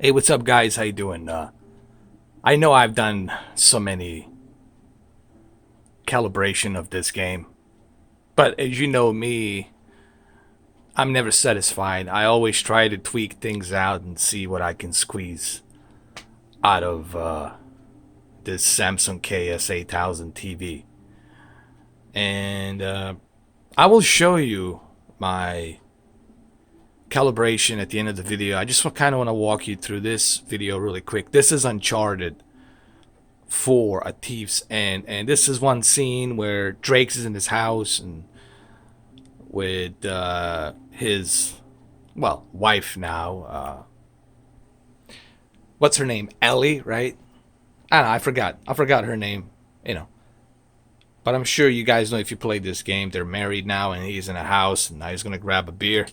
Hey, what's up, guys? How you doing? I know I've done so many calibration of this game, but as you know me, I'm never satisfied. I always try to tweak things out and see what I can squeeze out of this Samsung KS8000 TV. And I will show you my calibration at the end of the video. I just kind of want to walk you through this video really quick. This is Uncharted for a thief's end, and this is one scene where Drake's is in his house and with his wife now. What's her name? Ellie, right? I don't know. I forgot her name. You know, but I'm sure you guys know if you played this game. They're married now, and he's in a house, and now he's gonna grab a beer.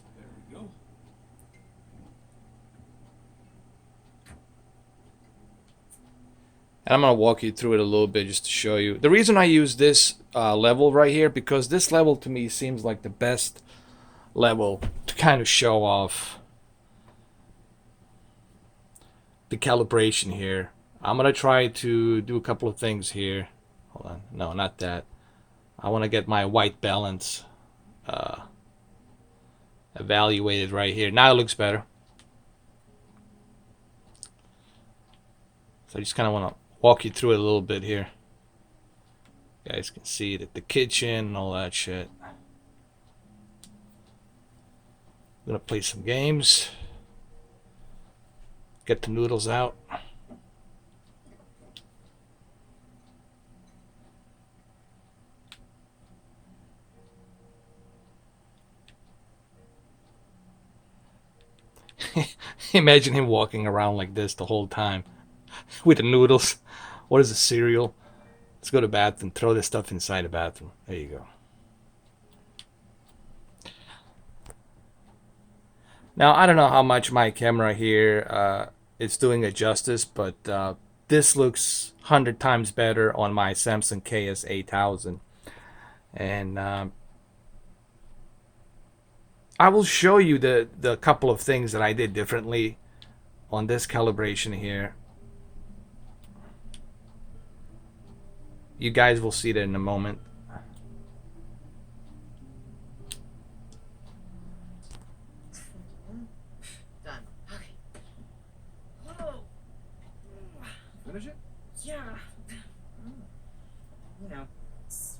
And I'm going to walk you through it a little bit just to show you. The reason I use this level right here, because this level to me seems like the best level to kind of show off the calibration here. I'm going to try to do a couple of things here. Hold on. No, not that. I want to get my white balance evaluated right here. Now it looks better. So I just kind of want to walk you through it a little bit here. You guys can see that the kitchen and all that shit. I'm gonna play some games. Get the noodles out. Imagine him walking around like this the whole time with the noodles. What is the cereal? Let's go to the bathroom. Throw this stuff inside the bathroom. There you go. Now, I don't know how much my camera here is doing it justice, but this looks 100 times better on my Samsung KS8000. And I will show you the couple of things that I did differently on this calibration here. You guys will see that in a moment. Done. Okay. Whoa. Finish it? Yeah. You know, it's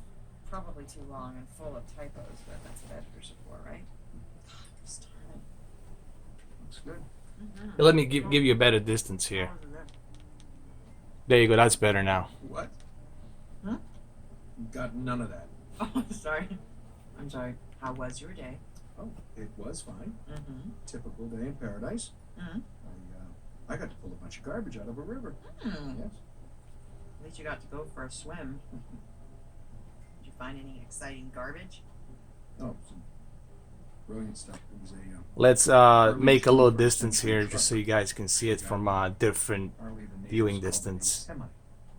probably too long and full of typos, but that's what editors are for, right? Just darn Looks good. it. Let me give you a better distance here. There you go. That's better now. What? Huh? Got none of that. Oh, sorry. I'm sorry. How was your day? Oh, it was fine. Mm-hmm. Typical day in paradise. Mm-hmm. I got to pull a bunch of garbage out of a river. Mm. Yes. At least you got to go for a swim. Did you find any exciting garbage? Oh, some brilliant stuff. It was a. Let's make a little distance here just so you guys can see it from a different viewing distance.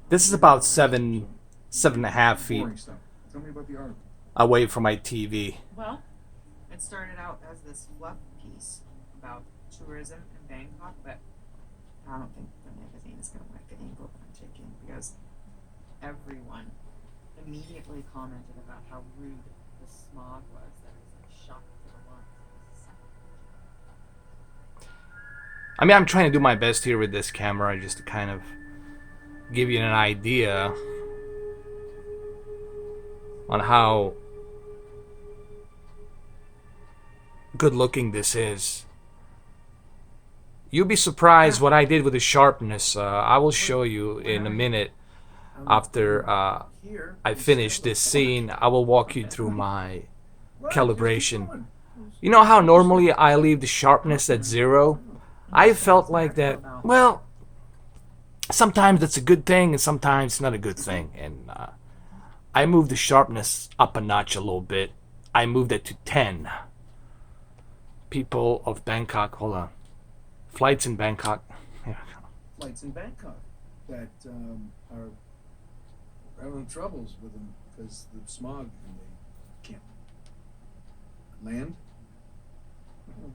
This is about 7.5 feet Boring stuff. Tell me about the article. away from my TV. Well, it started out as this fluff piece about tourism in Bangkok, but I don't think the magazine is going to like the angle that I'm taking because everyone immediately commented about how rude the smog was. That it was like shock to the lungs. I mean, I'm trying to do my best here with this camera just to kind of give you an idea on how good looking this is. You'll be surprised what I did with the sharpness. I will show you in a minute after I finish this scene. I will walk you through my calibration. You know how normally I leave the sharpness at 0? I felt like that, well, sometimes it's a good thing and sometimes it's not a good thing. And I moved the sharpness up a notch a little bit. I moved it to 10. People of Bangkok, hold on. Flights in Bangkok. Flights in Bangkok that are having troubles with them because the smog and they can't land.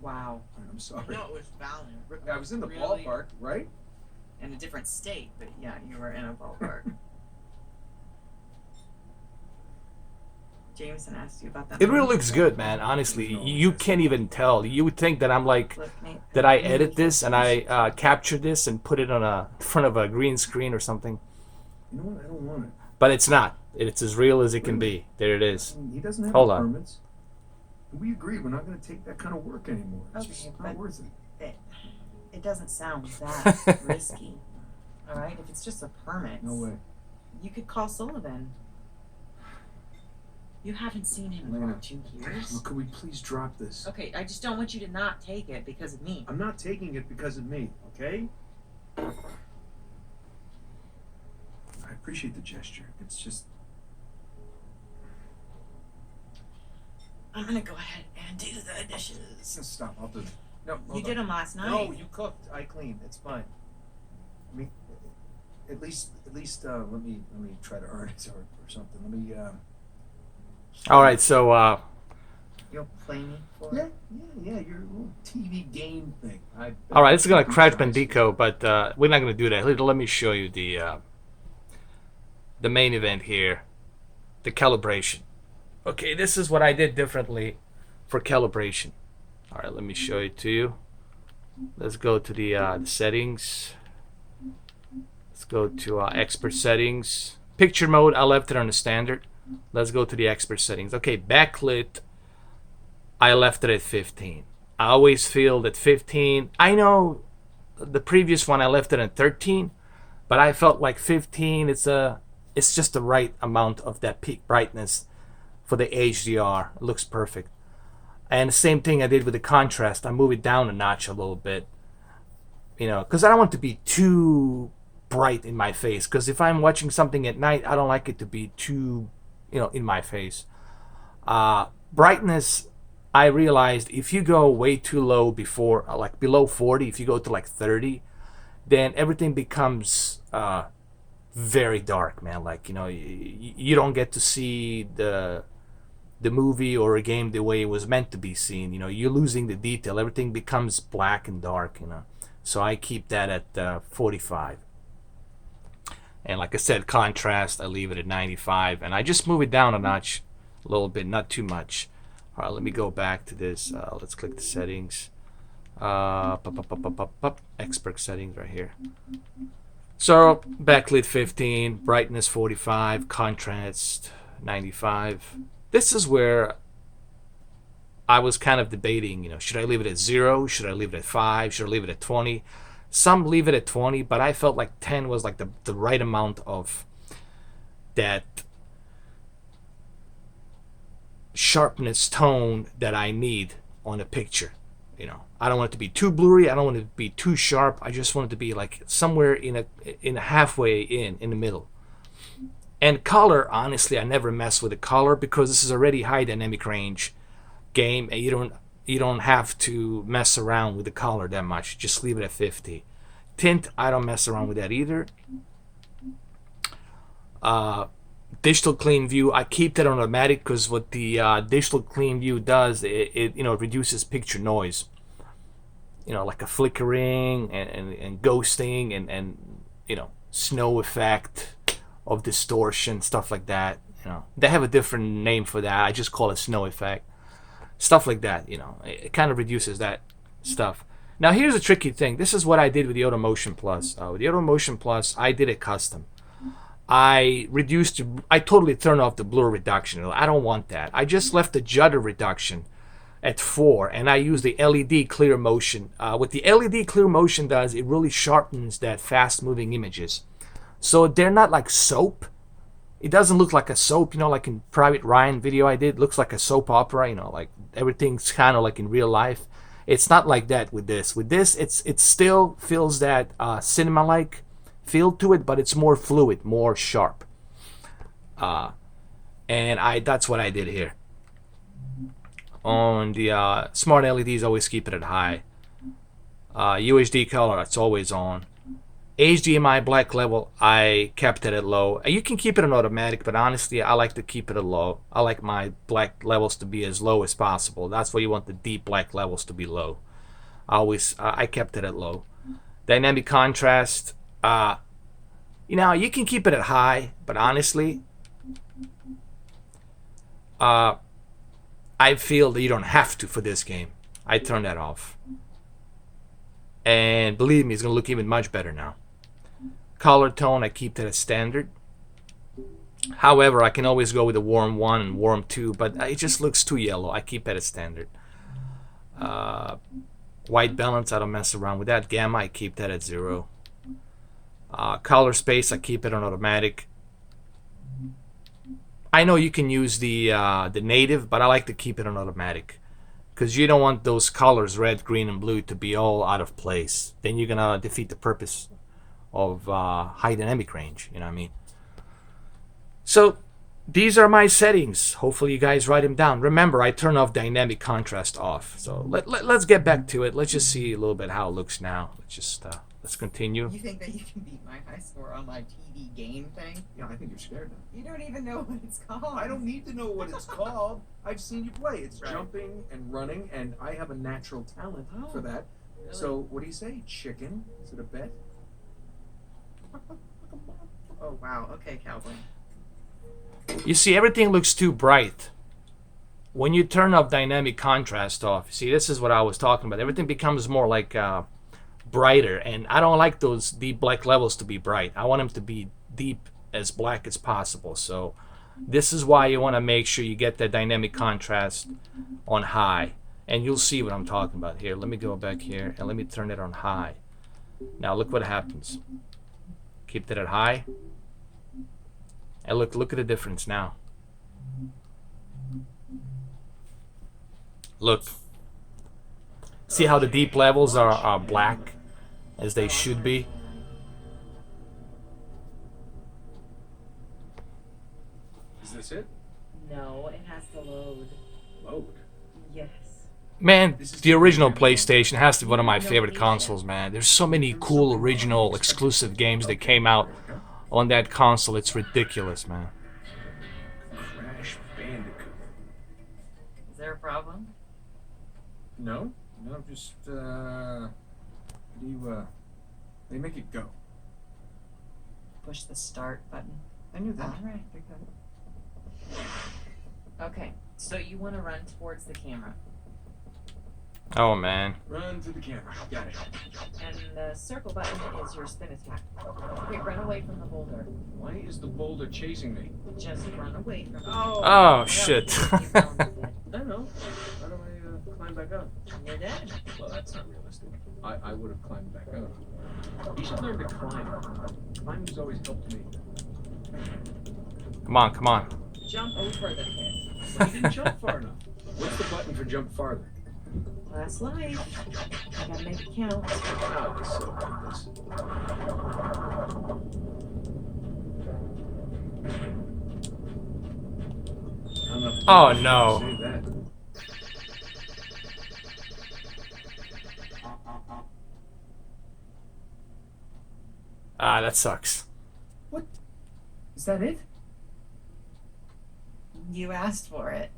Wow. I'm sorry. No, it was valiant. I was in the Really? ballpark, right? In a different state, but yeah, you were in a ballpark. Jameson asked you about that. It really looks good, man. Honestly, you can't even tell. You would think that I'm like, that I edit this and I capture this and put it on in front of a green screen or something. You know what? I don't want it. But it's not. It's as real as it can be. There it is. I mean, he doesn't have Hold the on. permits. We agree we're not going to take that kind of work anymore. It's Okay, just not but- worth it. It doesn't sound that risky. All right, if it's just a permit, No way. you could call Sullivan. You haven't seen him in Lena. about 2 years. Look, could we please drop this? Okay, I just don't want you to not take it because of me. I'm not taking it because of me, okay? I appreciate the gesture. It's just... I'm gonna go ahead and do the dishes. Stop, I'll do it. No, You hold did on. them last night. No, you cooked. I cleaned. It's fine. I mean, at least, let me try to earn it or something. Let me, All right, so You'll play me for Yeah, it? your little TV game thing. all right, this is gonna Crash Bandicoot, but we're not gonna do that. Let me show you the main event here, the calibration. Okay, this is what I did differently for calibration. All right, let me show it to you. Let's go to the settings. Let's go to expert settings. Picture mode, I left it on the standard. Let's go to the expert settings. Okay, backlit, I left it at 15. I always feel that 15, I know the previous one I left it at 13, but I felt like 15, it's just the right amount of that peak brightness for the HDR. It looks perfect. And the same thing I did with the contrast. I move it down a notch a little bit, because I don't want it to be too bright in my face. Because if I'm watching something at night, I don't like it to be too, in my face. Brightness, I realized if you go way too low before, like below 40, if you go to like 30, then everything becomes very dark, man. Like, you don't get to see the movie or a game the way it was meant to be seen. You're losing the detail. Everything becomes black and dark. So I keep that at 45. And like I said, contrast, I leave it at 95, and I just move it down a notch, a little bit, not too much. All right, let me go back to this. Let's click the settings. Expert settings right here. So backlit 15, brightness 45, contrast 95. This is where I was kind of debating, should I leave it at 0? Should I leave it at 5? Should I leave it at 20? Some leave it at 20, but I felt like 10 was like the right amount of that sharpness tone that I need on a picture. I don't want it to be too blurry. I don't want it to be too sharp. I just want it to be like somewhere in a halfway in the middle. And color, honestly, I never mess with the color because this is already high dynamic range game, and you don't have to mess around with the color that much. Just leave it at 50. Tint, I don't mess around with that either. Digital clean view, I keep that on automatic because what the digital clean view does, it reduces picture noise. Like a flickering and ghosting and snow effect of distortion, stuff like that. They have a different name for that. I just call it snow effect. Stuff like that, it kind of reduces that stuff. Now here's a tricky thing. This is what I did with the Automotion Plus. With the Automotion Plus, I did it custom. I totally turned off the blur reduction. I don't want that. I just left the judder reduction at 4, and I use the LED clear motion. What the LED clear motion does, it really sharpens that fast moving images. So they're not like soap. It doesn't look like a soap, like in Private Ryan video I did. It looks like a soap opera, like everything's kind of like in real life. It's not like that with this. With this, it still feels that cinema-like feel to it, but it's more fluid, more sharp. And that's what I did here. On the smart LEDs, always keep it at high. UHD color, it's always on. HDMI black level, I kept it at low. You can keep it on automatic, but honestly, I like to keep it at low. I like my black levels to be as low as possible. That's why you want the deep black levels to be low. I kept it at low. Dynamic contrast, you can keep it at high, but honestly, I feel that you don't have to for this game. I turn that off. And believe me, it's going to look even much better now. Color tone, I keep that as standard. However, I can always go with a warm 1 and warm 2, but it just looks too yellow. I keep that as standard. White balance, I don't mess around with that. Gamma, I keep that at 0. Color space, I keep it on automatic. I know you can use the native, but I like to keep it on automatic. Because you don't want those colors, red, green, and blue, to be all out of place. Then you're going to defeat the purpose of high dynamic range. You know what I mean? So these are my settings. Hopefully you guys write them down. Remember, I turn off dynamic contrast off. So let's get back to it. Let's just see a little bit how it looks now. Let's continue. You think that you can beat my high score on my TV game thing? Yeah, I think you're scared now. You don't even know what it's called. I don't need to know what it's called. I've seen you play. It's Right. jumping and running, and I have a natural talent for Oh, that. really? So, what do you say? Chicken? Is it a bet? Oh wow. Okay, Cowboy. You see, everything looks too bright. When you turn off dynamic contrast off, see, this is what I was talking about. Everything becomes more like brighter, and I don't like those deep black levels to be bright. I want them to be deep as black as possible. So this is why you want to make sure you get that dynamic contrast on high, and you'll see what I'm talking about here. Let me go back here and let me turn it on high. Now look what happens. Keep that at high, and look at the difference now. Look, see how the deep levels are black as they should be. Is this it? No, it has to load. Load. Yes. Man, the original PlayStation has to be one of my favorite consoles, man. There's so many cool original exclusive games that came out on that console. It's ridiculous, man. Crash Bandicoot. Is there a problem? No, just how do you they make it go? Push the start button. I knew that. All right. Okay, so you want to run towards the camera, Oh, man. Run to the camera. Got it. and the circle button is your spin attack. Okay, run away from the boulder. Why is the boulder chasing me? Just run away from it. Oh, shit. I don't know. How do I climb back up? You're dead. Well, that's not realistic. I would have climbed back up. You should learn to climb. Climbing's always helped me. Come on, come on. Jump over the pit. But you didn't jump far enough. What's the button for jump farther? Last life. I gotta make it count. Oh, I so hate this. I'm not- Oh, no. Say that. Ah, that sucks. What? Is that it? You asked for it.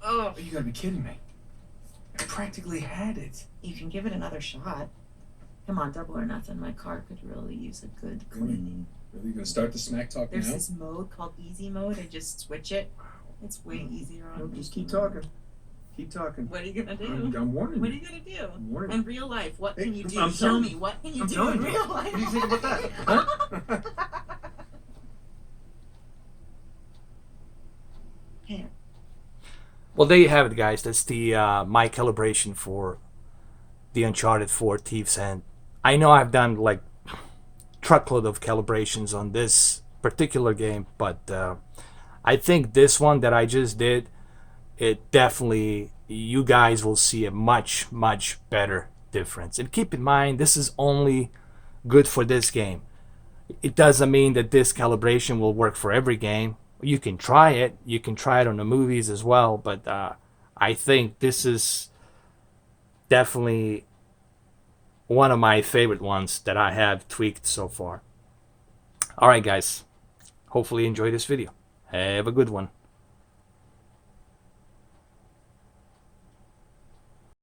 Oh. You gotta be kidding me. I practically had it. You can give it another shot. Come on, double or nothing. My car could really use a good cleaning. Really gonna start the smack talk There's now? this mode called easy mode. I just switch it. It's way easier on No, me. just keep talking. Keep talking. What are you gonna do? I'm warning What are you. you gonna do? I'm warning In you. real life, what Hey, can you do? I'm Tell telling me, you. what can you I'm do telling in you. real life? What do you think about that? Huh? Here. Well, there you have it, guys. That's the my calibration for the Uncharted 4 Thieves' End. I know I've done like truckload of calibrations on this particular game, but I think this one that I just did, it definitely, you guys will see a much, much better difference. And keep in mind, this is only good for this game. It doesn't mean that this calibration will work for every game. You can try it. You can try it on the movies as well, but I think this is definitely one of my favorite ones that I have tweaked so far. Alright guys, hopefully you enjoyed this video. Have a good one.